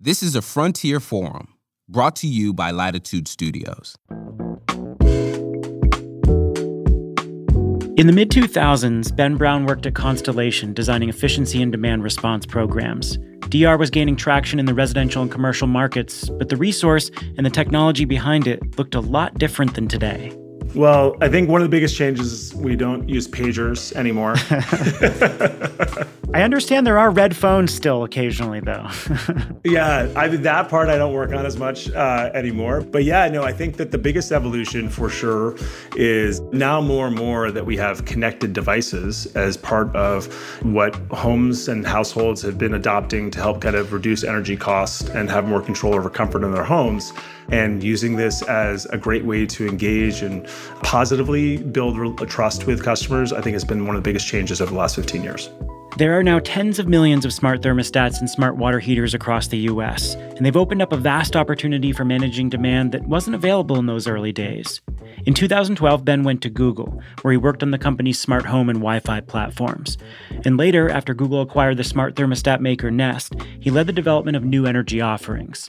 This is a Frontier Forum, brought to you by Latitude Studios. In the mid-2000s, Ben Brown worked at Constellation designing efficiency and demand response programs. DR was gaining traction in the residential and commercial markets, but the resource and the technology behind it looked a lot different than today. Well, I think one of the biggest changes is we don't use pagers anymore. I understand there are red phones still occasionally, though. Yeah, that part I don't work on as much anymore. But yeah, no, I think that the biggest evolution for sure is now more and more that we have connected devices as part of what homes and households have been adopting to help kind of reduce energy costs and have more control over comfort in their homes. And using this as a great way to engage and positively build trust with customers, I think has been one of the biggest changes over the last 15 years. There are now tens of millions of smart thermostats and smart water heaters across the U.S., and they've opened up a vast opportunity for managing demand that wasn't available in those early days. In 2012, Ben went to Google, where he worked on the company's smart home and Wi-Fi platforms. And later, after Google acquired the smart thermostat maker Nest, he led the development of new energy offerings.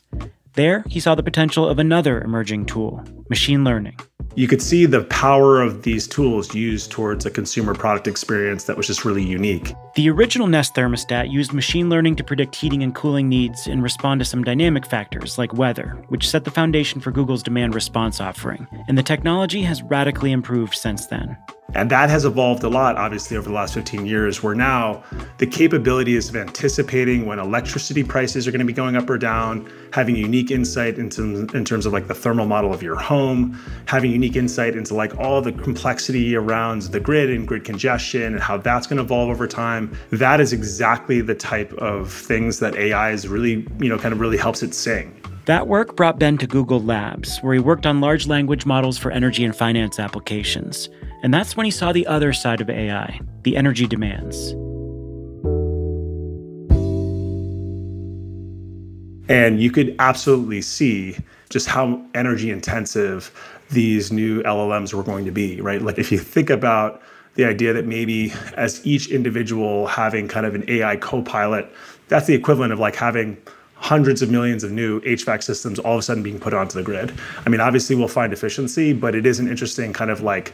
There, he saw the potential of another emerging tool, machine learning. You could see the power of these tools used towards a consumer product experience that was just really unique. The original Nest thermostat used machine learning to predict heating and cooling needs and respond to some dynamic factors like weather, which set the foundation for Google's demand response offering. And the technology has radically improved since then. And that has evolved a lot, obviously, over the last 15 years, where now the capabilities of anticipating when electricity prices are going to be going up or down, having unique insight in terms of like the thermal model of your home, having unique insight into like all the complexity around the grid and grid congestion and how that's going to evolve over time. That is exactly the type of things that AI is really, kind of really helps it sing. That work brought Ben to Google Labs, where he worked on large language models for energy and finance applications. And that's when he saw the other side of AI, the energy demands. And you could absolutely see just how energy intensive these new LLMs were going to be, right? Like if you think about the idea that maybe as each individual having kind of an AI co-pilot, that's the equivalent of like having hundreds of millions of new HVAC systems all of a sudden being put onto the grid. I mean, obviously we'll find efficiency, but it is an interesting kind of like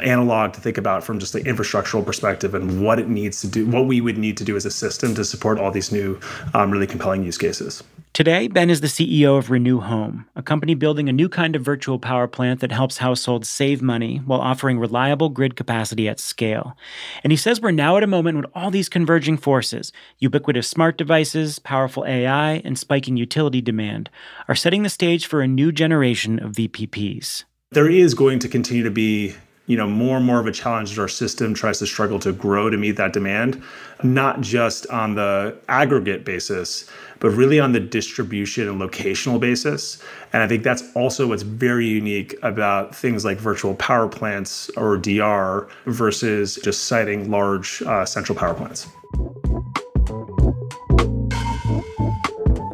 analog to think about from just the infrastructural perspective and what it needs to do, what we would need to do as a system to support all these new really compelling use cases. Today, Ben is the CEO of Renew Home, a company building a new kind of virtual power plant that helps households save money while offering reliable grid capacity at scale. And he says we're now at a moment when all these converging forces, ubiquitous smart devices, powerful AI, and spiking utility demand, are setting the stage for a new generation of VPPs. There is going to continue to be more and more of a challenge as our system tries to struggle to grow to meet that demand, not just on the aggregate basis, but really on the distribution and locational basis. And I think that's also what's very unique about things like virtual power plants or DR versus just siting large central power plants.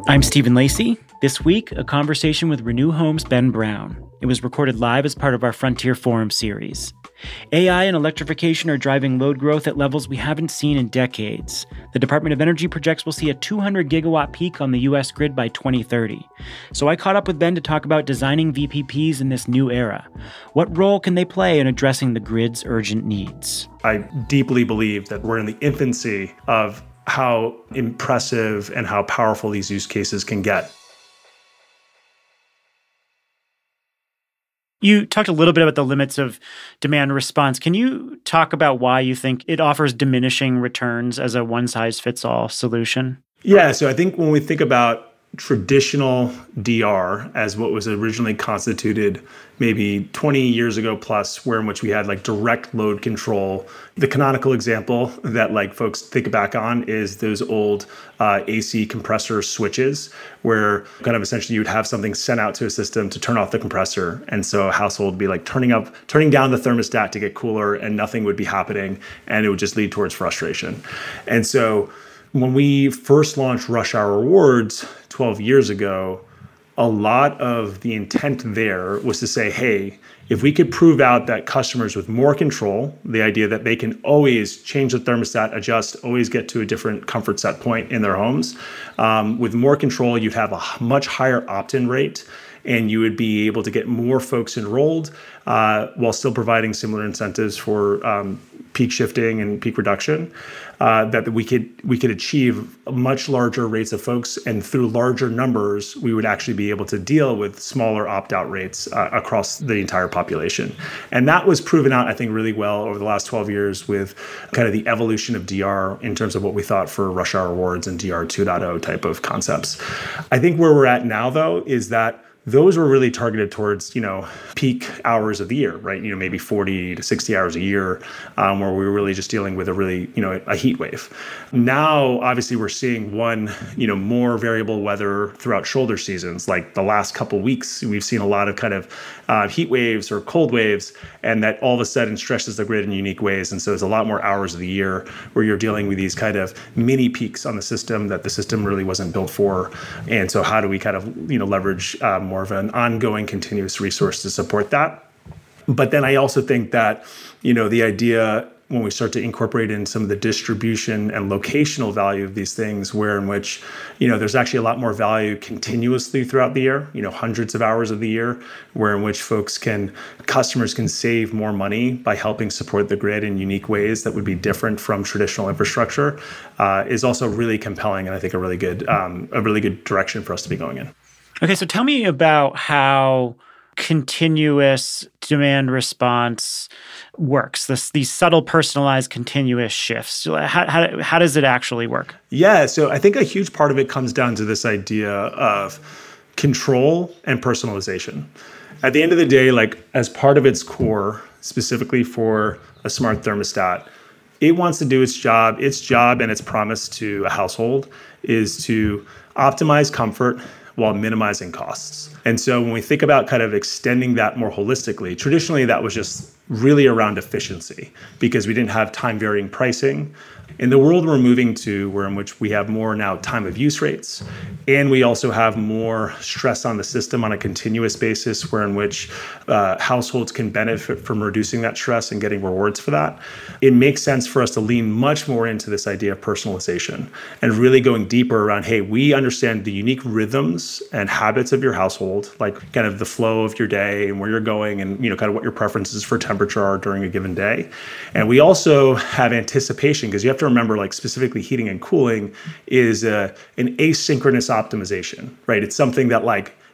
I'm Stephen Lacey. This week, a conversation with Renew Home's Ben Brown. It was recorded live as part of our Frontier Forum series. AI and electrification are driving load growth at levels we haven't seen in decades. The Department of Energy projects we'll see a 200 gigawatt peak on the U.S. grid by 2030. So I caught up with Ben to talk about designing VPPs in this new era. What role can they play in addressing the grid's urgent needs? I deeply believe that we're in the infancy of how impressive and how powerful these use cases can get. You talked a little bit about the limits of demand response. Can you talk about why you think it offers diminishing returns as a one-size-fits-all solution? Yeah, so I think when we think about traditional DR as what was originally constituted maybe 20 years ago plus, where in which we had like direct load control. The canonical example that like folks think back on is those old AC compressor switches, where kind of essentially you would have something sent out to a system to turn off the compressor. And so a household would be like turning down the thermostat to get cooler, and nothing would be happening. And it would just lead towards frustration. And so when we first launched Rush Hour Rewards 12 years ago, a lot of the intent there was to say, hey, if we could prove out that customers with more control, the idea that they can always change the thermostat, adjust, always get to a different comfort set point in their homes, with more control, you'd have a much higher opt-in rate, and you would be able to get more folks enrolled while still providing similar incentives for peak shifting and peak reduction, that we could achieve much larger rates of folks, and through larger numbers, we would actually be able to deal with smaller opt-out rates across the entire population. And that was proven out, I think, really well over the last 12 years with kind of the evolution of DR in terms of what we thought for rush hour rewards and DR 2.0 type of concepts. I think where we're at now, though, is that those were really targeted towards, peak hours of the year, right? Maybe 40 to 60 hours a year, where we were really just dealing with a heat wave. Now, obviously, we're seeing more variable weather throughout shoulder seasons. Like the last couple of weeks, we've seen a lot of kind of heat waves or cold waves, and that all of a sudden stresses the grid in unique ways. And so there's a lot more hours of the year where you're dealing with these kind of mini peaks on the system that the system really wasn't built for. And so how do we kind of, leverage more of an ongoing continuous resource to support that? But then I also think that, the idea when we start to incorporate in some of the distribution and locational value of these things, where in which, there's actually a lot more value continuously throughout the year, hundreds of hours of the year, where in which customers can save more money by helping support the grid in unique ways that would be different from traditional infrastructure, is also really compelling, and I think a really good direction for us to be going in. Okay, so tell me about how continuous demand response works. These subtle, personalized, continuous shifts. How does it actually work? Yeah, so I think a huge part of it comes down to this idea of control and personalization. At the end of the day, as part of its core, specifically for a smart thermostat, it wants to do its job. Its job and its promise to a household is to optimize comfort while minimizing costs. And so when we think about kind of extending that more holistically, traditionally that was just really around efficiency because we didn't have time varying pricing. In the world we're moving to, where in which we have more now time of use rates, and we also have more stress on the system on a continuous basis, where in which households can benefit from reducing that stress and getting rewards for that, it makes sense for us to lean much more into this idea of personalization and really going deeper around, hey, we understand the unique rhythms and habits of your household, like kind of the flow of your day and where you're going and kind of what your preferences for temperature are during a given day. And we also have anticipation, because you have to remember, specifically heating and cooling is an asynchronous optimization, right? It's something that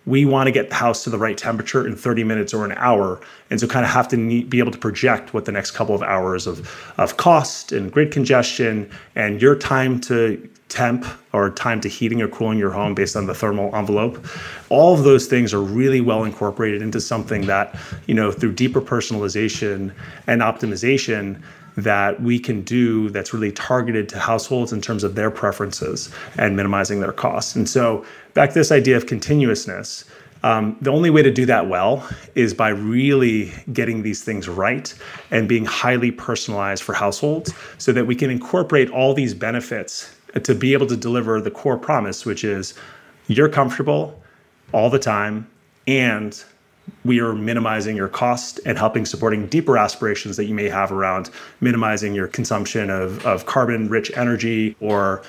we want to get the house to the right temperature in 30 minutes or an hour. And so kind of have to be able to project what the next couple of hours of cost and grid congestion and your time to temp or time to heating or cooling your home based on the thermal envelope. All of those things are really well incorporated into something that, through deeper personalization and optimization, that we can do that's really targeted to households in terms of their preferences and minimizing their costs. And so back to this idea of continuousness, the only way to do that well is by really getting these things right and being highly personalized for households so that we can incorporate all these benefits to be able to deliver the core promise, which is you're comfortable all the time, and we are minimizing your cost and supporting deeper aspirations that you may have around minimizing your consumption of carbon-rich energy or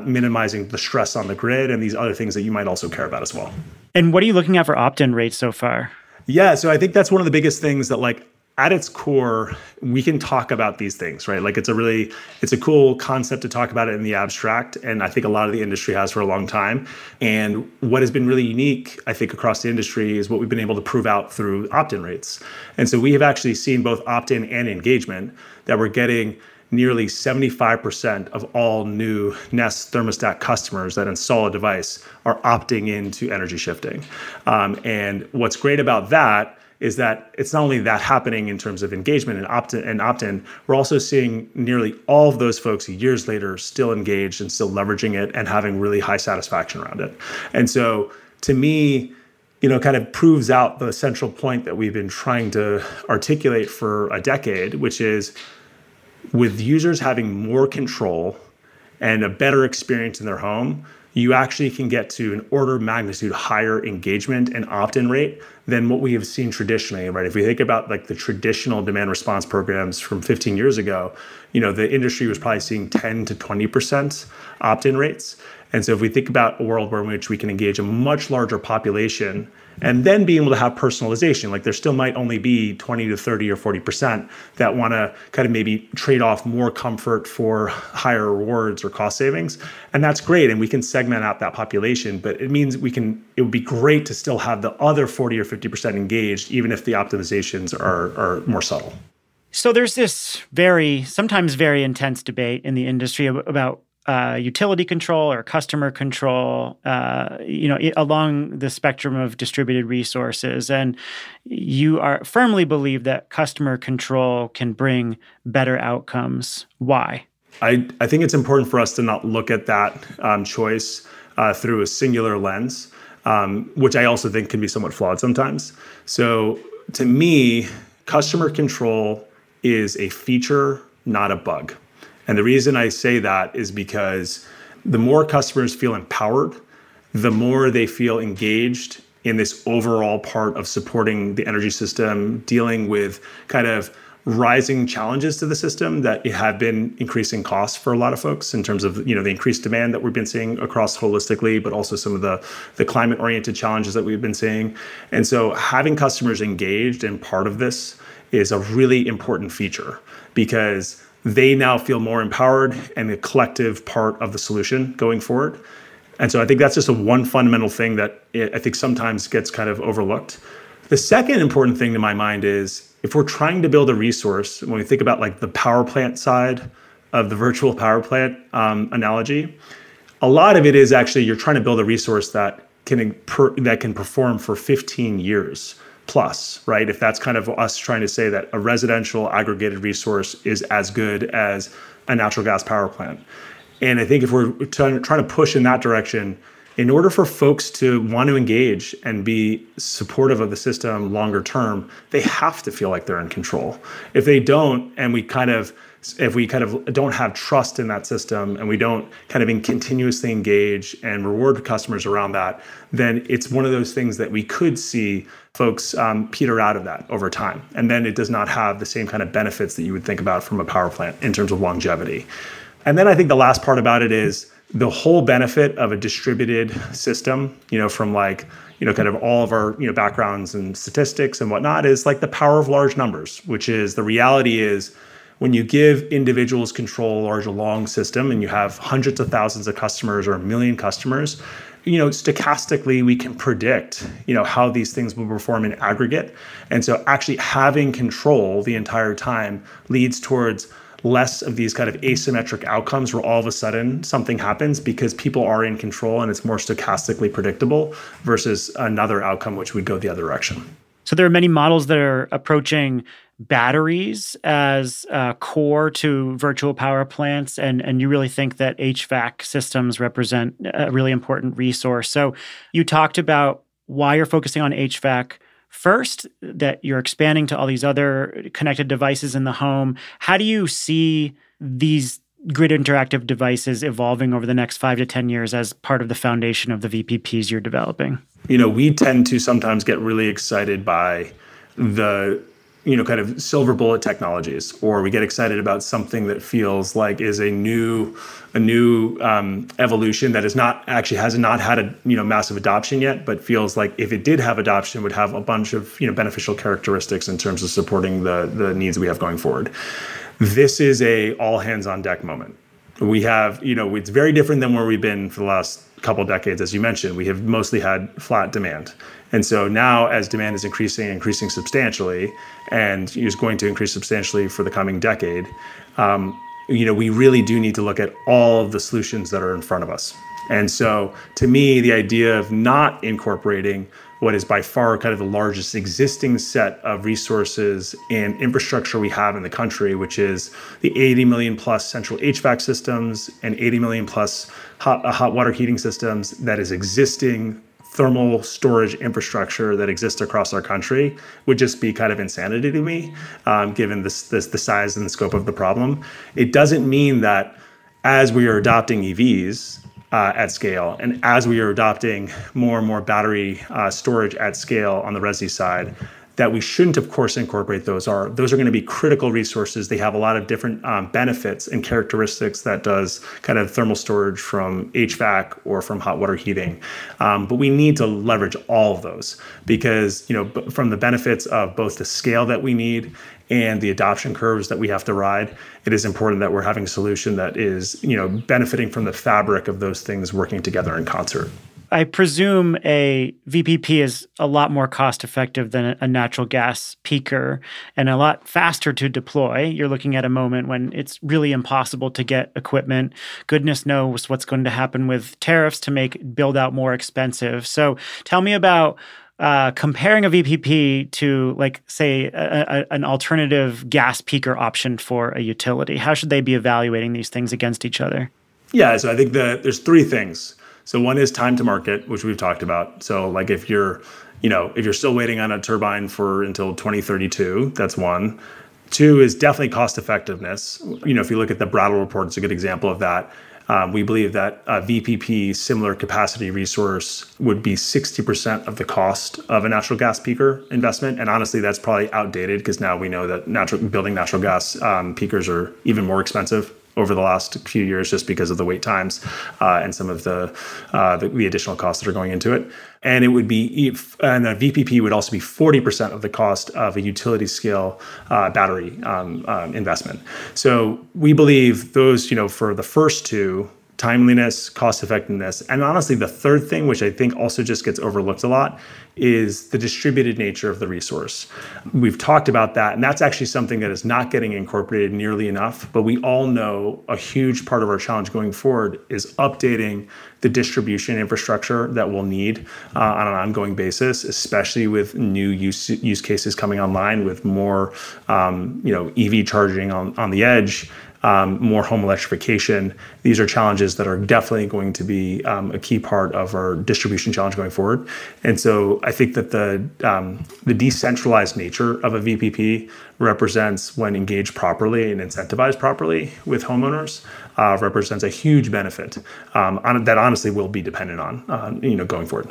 minimizing the stress on the grid and these other things that you might also care about as well. And what are you looking at for opt-in rates so far? Yeah, so I think that's one of the biggest things that at its core, we can talk about these things, right? It's a cool concept to talk about it in the abstract. And I think a lot of the industry has for a long time. And what has been really unique, I think, across the industry is what we've been able to prove out through opt-in rates. And so we have actually seen both opt-in and engagement that we're getting nearly 75% of all new Nest thermostat customers that install a device are opting into energy shifting. And what's great about that is that it's not only that happening in terms of engagement and opt-in, we're also seeing nearly all of those folks years later still engaged and still leveraging it and having really high satisfaction around it. And so to me, kind of proves out the central point that we've been trying to articulate for a decade, which is with users having more control and a better experience in their home, you actually can get to an order of magnitude higher engagement and opt-in rate than what we have seen traditionally, right? If we think about like the traditional demand response programs from 15 years ago, the industry was probably seeing 10 to 20% opt-in rates. And so if we think about a world in which we can engage a much larger population and then being able to have personalization, like there still might only be 20 to 30 or 40% that want to kind of maybe trade off more comfort for higher rewards or cost savings. And that's great. And we can segment out that population, but it means it would be great to still have the other 40 or 50% engaged, even if the optimizations are more subtle. So there's this sometimes very intense debate in the industry about utility control or customer control, along the spectrum of distributed resources. And you firmly believe that customer control can bring better outcomes. Why? I think it's important for us to not look at that choice through a singular lens, which I also think can be somewhat flawed sometimes. So to me, customer control is a feature, not a bug. And the reason I say that is because the more customers feel empowered, the more they feel engaged in this overall part of supporting the energy system, dealing with kind of rising challenges to the system that have been increasing costs for a lot of folks in terms of, the increased demand that we've been seeing across holistically, but also some of the climate-oriented challenges that we've been seeing. And so having customers engaged in part of this is a really important feature because they now feel more empowered and a collective part of the solution going forward. And so I think that's just one fundamental thing that I think sometimes gets kind of overlooked. The second important thing to my mind is if we're trying to build a resource, when we think about like the power plant side of the virtual power plant analogy, a lot of it is actually you're trying to build a resource that can perform for 15 years. Plus, right? If that's kind of us trying to say that a residential aggregated resource is as good as a natural gas power plant. And I think if we're trying to push in that direction, in order for folks to want to engage and be supportive of the system longer term, they have to feel like they're in control. If they don't, and if we don't have trust in that system and we don't kind of continuously engage and reward customers around that, then it's one of those things that we could see folks peter out of that over time. And then it does not have the same kind of benefits that you would think about from a power plant in terms of longevity. And then I think the last part about it is the whole benefit of a distributed system, from kind of all of our, backgrounds and statistics and whatnot is like the power of large numbers, which is the reality is when you give individuals control over a long system and you have hundreds of thousands of customers or 1 million customers, stochastically we can predict, how these things will perform in aggregate. And so actually having control the entire time leads towards less of these kind of asymmetric outcomes where all of a sudden something happens because people are in control and it's more stochastically predictable versus another outcome which would go the other direction. So there are many models that are approaching batteries as core to virtual power plants, and you really think that HVAC systems represent a really important resource. So you talked about why you're focusing on HVAC first, that you're expanding to all these other connected devices in the home. How do you see these grid interactive devices evolving over the next 5 to 10 years as part of the foundation of the VPPs you're developing? We tend to sometimes get really excited by the kind of silver bullet technologies, or we get excited about something that feels like is a new evolution that has not had a massive adoption yet, but feels like if it did have adoption, would have a bunch of beneficial characteristics in terms of supporting the needs we have going forward. This is a all hands on deck moment. We have, it's very different than where we've been for the last couple of decades. As you mentioned, we have mostly had flat demand. And so now as demand is increasing substantially, and is going to increase substantially for the coming decade, we really do need to look at all of the solutions that are in front of us. And so to me, the idea of not incorporating what is by far kind of the largest existing set of resources and infrastructure we have in the country, which is the 80 million plus central HVAC systems and 80 million plus hot water heating systems that is existing thermal storage infrastructure that exists across our country, would just be kind of insanity to me, given the size and the scope of the problem. It doesn't mean that as we are adopting EVs, at scale. And as we are adopting more and more battery storage at scale on the resi side, that we shouldn't, of course, incorporate those are going to be critical resources. They have a lot of different benefits and characteristics that does kind of thermal storage from HVAC or from hot water heating. But we need to leverage all of those because, from the benefits of both the scale that we need and the adoption curves that we have to ride, it is important that we're having a solution that is, benefiting from the fabric of those things working together in concert. I presume a VPP is a lot more cost-effective than a natural gas peaker and a lot faster to deploy. You're looking at a moment when it's really impossible to get equipment. Goodness knows what's going to happen with tariffs to make build-out more expensive. So tell me about comparing a VPP to, say, an alternative gas peaker option for a utility. How should they be evaluating these things against each other? Yeah, so I think there's three things. So one is time to market, which we've talked about. So if you're still waiting on a turbine until 2032, that's one. Two is definitely cost effectiveness. If you look at the Brattle report, it's a good example of that. We believe that a VPP similar capacity resource would be 60% of the cost of a natural gas peaker investment. And honestly, that's probably outdated because now we know that building natural gas peakers are even more expensive over the last few years just because of the wait times and some of the additional costs that are going into it. And a VPP would also be 40% of the cost of a utility scale battery investment. So we believe those, for the first two, timeliness, cost effectiveness, and honestly, the third thing, which I think also just gets overlooked a lot, is the distributed nature of the resource. We've talked about that, and that's actually something that is not getting incorporated nearly enough, but we all know a huge part of our challenge going forward is updating the distribution infrastructure that we'll need on an ongoing basis, especially with new use cases coming online with more EV charging on the edge, more home electrification. These are challenges that are definitely going to be a key part of our distribution challenge going forward. And so I think that the decentralized nature of a VPP represents, when engaged properly and incentivized properly with homeowners, represents a huge benefit that honestly will be dependent on going forward.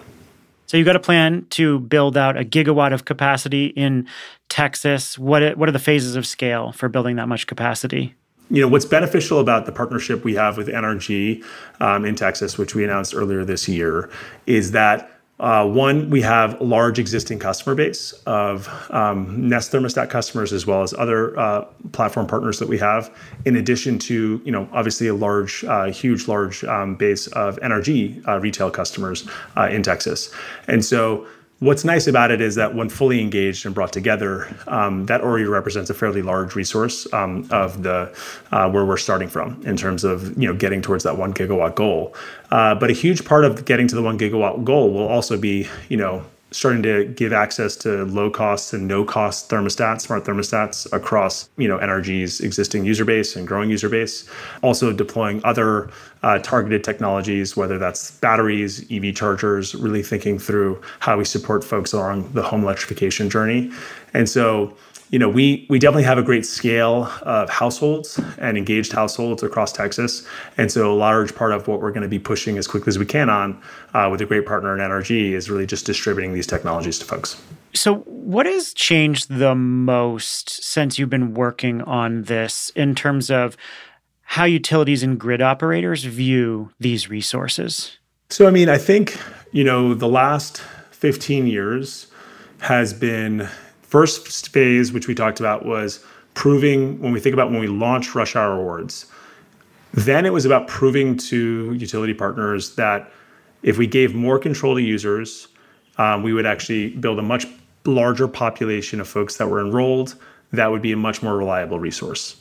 So you've got a plan to build out a gigawatt of capacity in Texas. What are the phases of scale for building that much capacity? What's beneficial about the partnership we have with NRG in Texas, which we announced earlier this year, is that one, we have a large existing customer base of Nest thermostat customers as well as other platform partners that we have, in addition to, obviously a huge base of NRG retail customers in Texas. And so what's nice about it is that when fully engaged and brought together, that already represents a fairly large resource of the where we're starting from in terms of getting towards that 1 gigawatt goal. But a huge part of getting to the 1 gigawatt goal will also be starting to give access to low cost and no cost thermostats, smart thermostats across NRG's existing user base and growing user base. Also deploying other targeted technologies, whether that's batteries, EV chargers, really thinking through how we support folks along the home electrification journey. And so we definitely have a great scale of households and engaged households across Texas. And so a large part of what we're going to be pushing as quickly as we can on with a great partner in NRG is really just distributing these technologies to folks. So what has changed the most since you've been working on this in terms of how utilities and grid operators view these resources? So, I think, the last 15 years has been first phase, which we talked about, was proving, when we launched Rush Hour Awards, then it was about proving to utility partners that if we gave more control to users, we would actually build a much larger population of folks that were enrolled. That would be a much more reliable resource.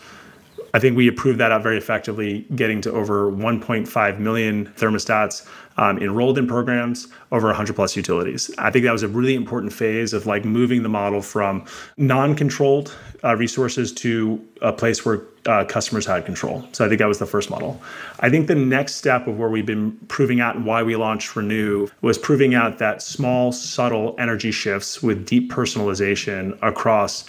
I think we proved that out very effectively, getting to over 1.5 million thermostats enrolled in programs, over 100 plus utilities. I think that was a really important phase of moving the model from non-controlled resources to a place where customers had control. So I think that was the first model. I think the next step of where we've been proving out and why we launched Renew was proving out that small, subtle energy shifts with deep personalization across,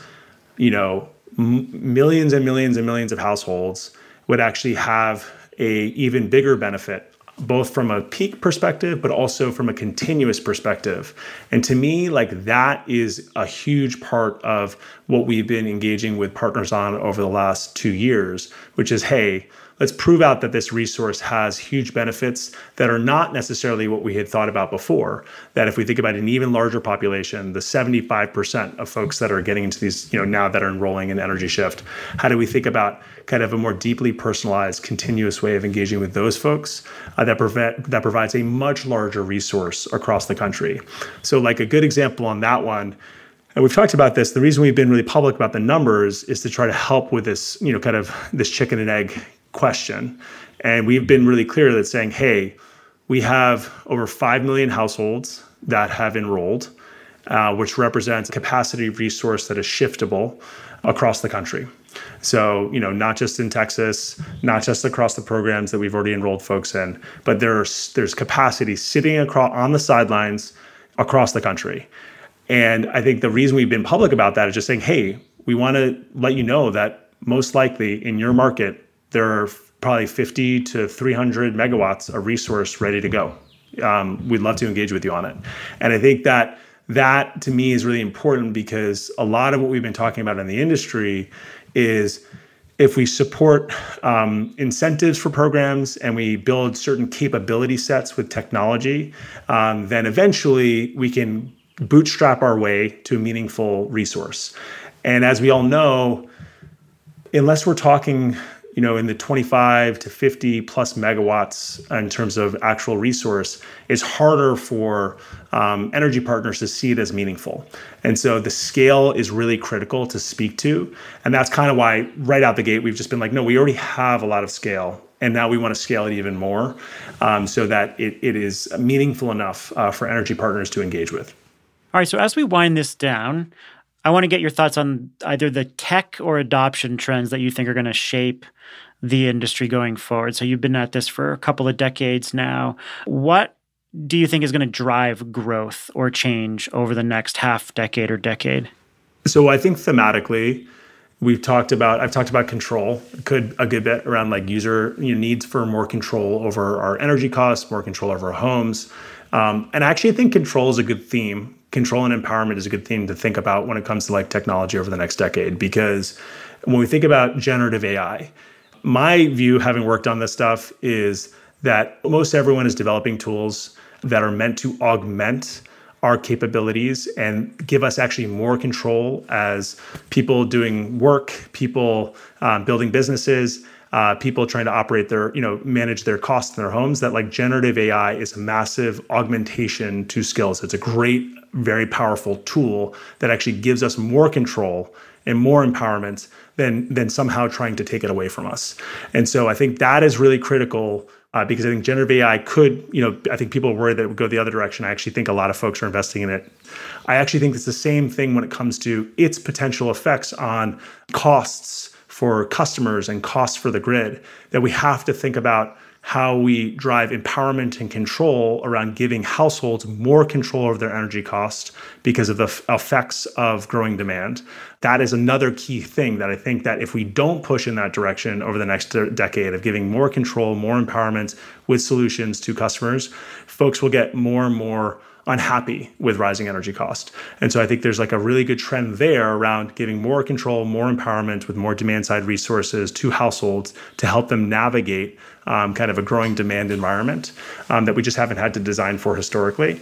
millions and millions and millions of households would actually have a even bigger benefit both from a peak perspective, but also from a continuous perspective. And to me, like that is a huge part of what we've been engaging with partners on over the last 2 years, which is, hey, let's prove out that this resource has huge benefits that are not necessarily what we had thought about before. That if we think about an even larger population, the 75% of folks that are getting into these, now that are enrolling in Energy Shift, how do we think about kind of a more deeply personalized, continuous way of engaging with those folks that provides a much larger resource across the country? So like a good example on that one, and we've talked about this, the reason we've been really public about the numbers is to try to help with this, kind of this chicken and egg question. And we've been really clear that saying, hey, we have over 5 million households that have enrolled, which represents a capacity resource that is shiftable across the country. So, not just in Texas, not just across the programs that we've already enrolled folks in, but there's capacity sitting across on the sidelines across the country. And I think the reason we've been public about that is just saying, hey, we want to let you know that most likely in your market, there are probably 50 to 300 megawatts of resource ready to go. We'd love to engage with you on it. And I think that to me is really important because a lot of what we've been talking about in the industry is if we support incentives for programs and we build certain capability sets with technology, then eventually we can bootstrap our way to a meaningful resource. And as we all know, unless we're talking in the 25 to 50 plus megawatts in terms of actual resource, it's harder for energy partners to see it as meaningful. And so the scale is really critical to speak to. And that's kind of why right out the gate, we've just been like, no, we already have a lot of scale. And now we want to scale it even more so that it is meaningful enough for energy partners to engage with. All right, so as we wind this down, I want to get your thoughts on either the tech or adoption trends that you think are going to shape the industry going forward. So you've been at this for a couple of decades now. What do you think is going to drive growth or change over the next half decade or decade? So I think thematically, I've talked about control a good bit around like user needs for more control over our energy costs, more control over our homes. And I actually think control is a good theme. Control and empowerment is a good theme to think about when it comes to like technology over the next decade, because when we think about generative AI, my view, having worked on this stuff, is that most everyone is developing tools that are meant to augment our capabilities and give us actually more control as people doing work, people building businesses, people trying to operate their, manage their costs in their homes. That like generative AI is a massive augmentation to skills. It's a great, very powerful tool that actually gives us more control and more empowerment than somehow trying to take it away from us. And so I think that is really critical because I think generative AI could, I think people are worried that it would go the other direction. I actually think a lot of folks are investing in it. I actually think it's the same thing when it comes to its potential effects on costs for customers and costs for the grid, that we have to think about how we drive empowerment and control around giving households more control over their energy costs because of the effects of growing demand. That is another key thing that I think that if we don't push in that direction over the next decade of giving more control, more empowerment with solutions to customers, folks will get more and more unhappy with rising energy costs. And so I think there's like a really good trend there around giving more control, more empowerment with more demand side resources to households to help them navigate kind of a growing demand environment that we just haven't had to design for historically.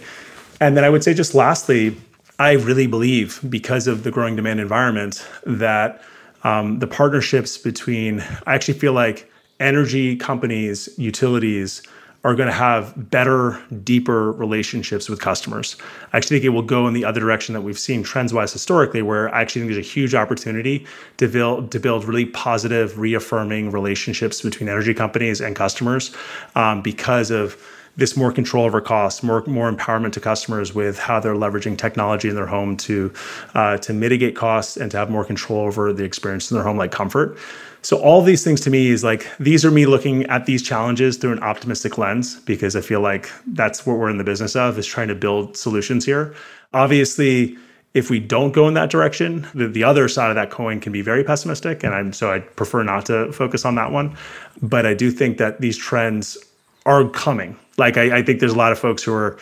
And then I would say just lastly, I really believe because of the growing demand environment that the partnerships between, I actually feel like energy companies, utilities, are going to have better, deeper relationships with customers. I actually think it will go in the other direction that we've seen trends-wise historically, where I actually think there's a huge opportunity to build really positive, reaffirming relationships between energy companies and customers because of this more control over costs, more empowerment to customers with how they're leveraging technology in their home to mitigate costs and to have more control over the experience in their home, like comfort. So all these things to me is like, these are me looking at these challenges through an optimistic lens, because I feel like that's what we're in the business of, is trying to build solutions here. Obviously, if we don't go in that direction, the other side of that coin can be very pessimistic. And so I prefer not to focus on that one. But I do think that these trends are coming. Like, I think there's a lot of folks who are,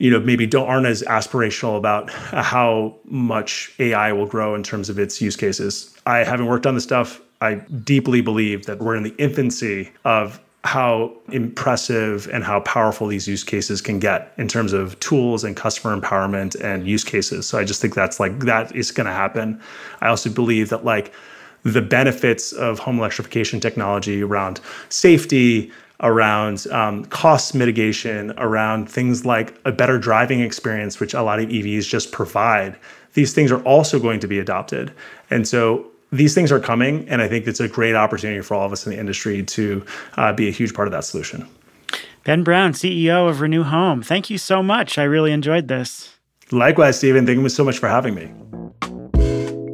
maybe aren't as aspirational about how much AI will grow in terms of its use cases. I haven't worked on this stuff. I deeply believe that we're in the infancy of how impressive and how powerful these use cases can get in terms of tools and customer empowerment and use cases. So I just think that is going to happen. I also believe that the benefits of home electrification technology around safety, around cost mitigation, around things like a better driving experience, which a lot of EVs just provide, these things are also going to be adopted. And so these things are coming, and I think it's a great opportunity for all of us in the industry to be a huge part of that solution. Ben Brown, CEO of Renew Home, thank you so much. I really enjoyed this. Likewise, Stephen. Thank you so much for having me.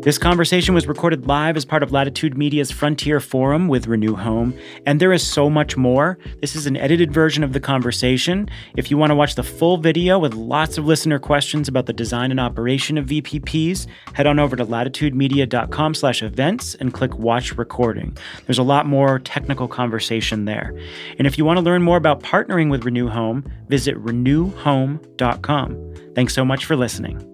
This conversation was recorded live as part of Latitude Media's Frontier Forum with Renew Home, and there is so much more. This is an edited version of the conversation. If you want to watch the full video with lots of listener questions about the design and operation of VPPs, head on over to latitudemedia.com/events and click Watch Recording. There's a lot more technical conversation there. And if you want to learn more about partnering with Renew Home, visit renewhome.com. Thanks so much for listening.